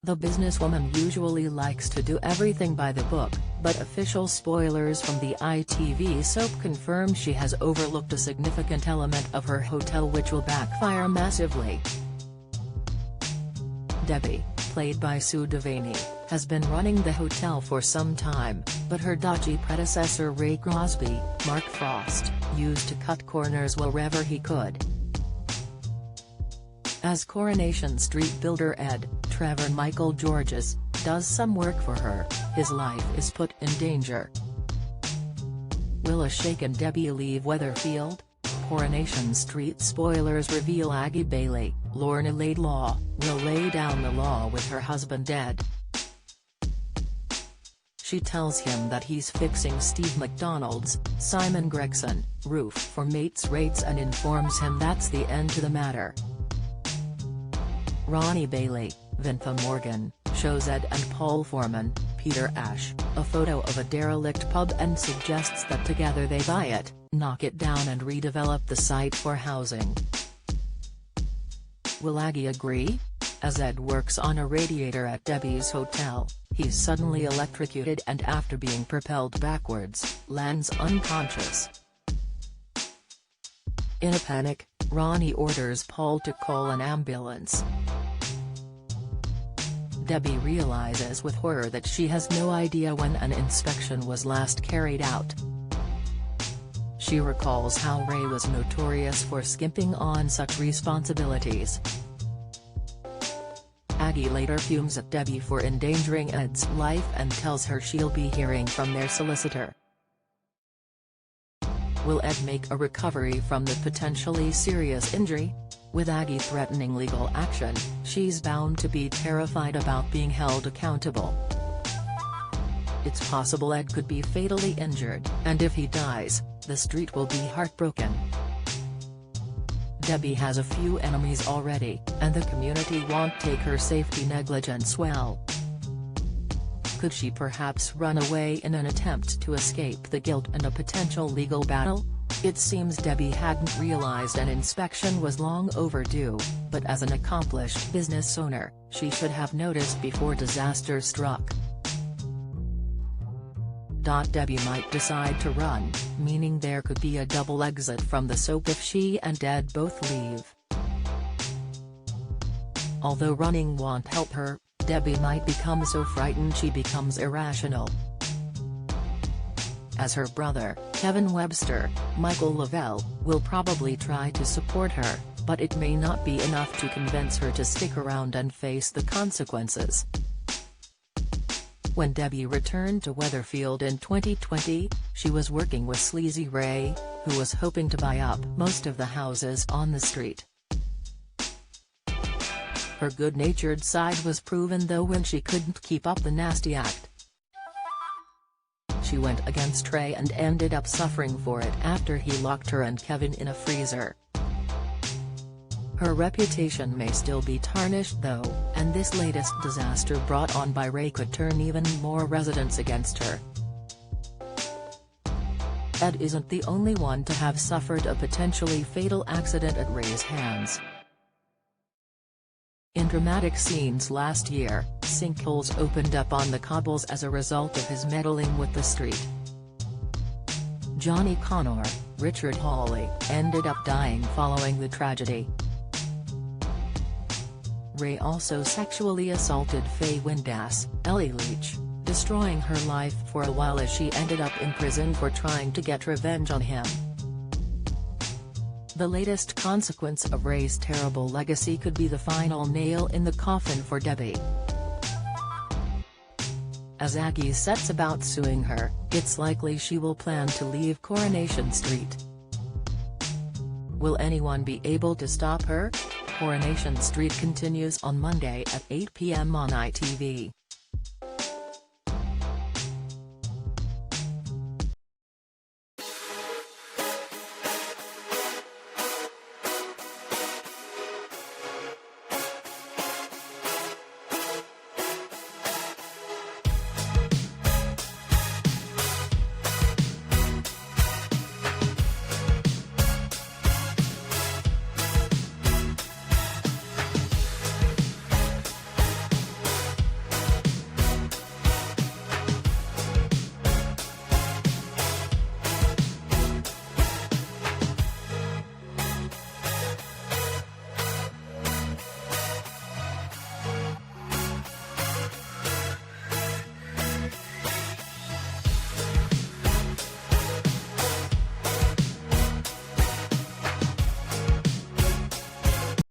The businesswoman usually likes to do everything by the book, but official spoilers from the ITV soap confirm she has overlooked a significant element of her hotel which will backfire massively. Debbie, played by Sue Devaney, has been running the hotel for some time, but her dodgy predecessor Ray Crosby, Mark Frost, used to cut corners wherever he could. As Coronation Street builder Ed, Trevor Michael Georges, does some work for her, his life is put in danger. Will a shaken Debbie leave Weatherfield? Coronation Street spoilers reveal Aggie Bailey, Lorna Laidlaw, will lay down the law with her husband Ed. She tells him that he's fixing Steve McDonald's, Simon Gregson, roof for mates rates and informs him that's the end to the matter. Ronnie Bailey, Vintha Morgan, shows Ed and Paul Foreman, Peter Ash, a photo of a derelict pub and suggests that together they buy it, knock it down and redevelop the site for housing. Will Aggie agree? As Ed works on a radiator at Debbie's hotel, he's suddenly electrocuted and after being propelled backwards, lands unconscious. In a panic, Ronnie orders Paul to call an ambulance. Debbie realizes with horror that she has no idea when an inspection was last carried out. She recalls how Ray was notorious for skimping on such responsibilities. Aggie later fumes at Debbie for endangering Ed's life and tells her she'll be hearing from their solicitor. Will Ed make a recovery from the potentially serious injury? With Aggie threatening legal action, she's bound to be terrified about being held accountable. It's possible Ed could be fatally injured, and if he dies, the street will be heartbroken. Debbie has a few enemies already, and the community won't take her safety negligence well. Could she perhaps run away in an attempt to escape the guilt and a potential legal battle? It seems Debbie hadn't realized an inspection was long overdue, but as an accomplished business owner, she should have noticed before disaster struck. Debbie might decide to run, meaning there could be a double exit from the soap if she and Ed both leave. Although running won't help her, Debbie might become so frightened she becomes irrational. As her brother, Kevin Webster, Michael Lavelle, will probably try to support her, but it may not be enough to convince her to stick around and face the consequences. When Debbie returned to Weatherfield in 2020, she was working with Sleazy Ray, who was hoping to buy up most of the houses on the street. Her good-natured side was proven though when she couldn't keep up the nasty act. She went against Ray and ended up suffering for it after he locked her and Kevin in a freezer. Her reputation may still be tarnished though, and this latest disaster brought on by Ray could turn even more residents against her. Ed isn't the only one to have suffered a potentially fatal accident at Ray's hands. In dramatic scenes last year, sinkholes opened up on the cobbles as a result of his meddling with the street. Johnny Connor, Richard Hawley, ended up dying following the tragedy. Ray also sexually assaulted Faye Windass, Ellie Leach, destroying her life for a while as she ended up in prison for trying to get revenge on him. The latest consequence of Ray's terrible legacy could be the final nail in the coffin for Debbie. As Aggie sets about suing her, it's likely she will plan to leave Coronation Street. Will anyone be able to stop her? Coronation Street continues on Monday at 8 p.m. on ITV.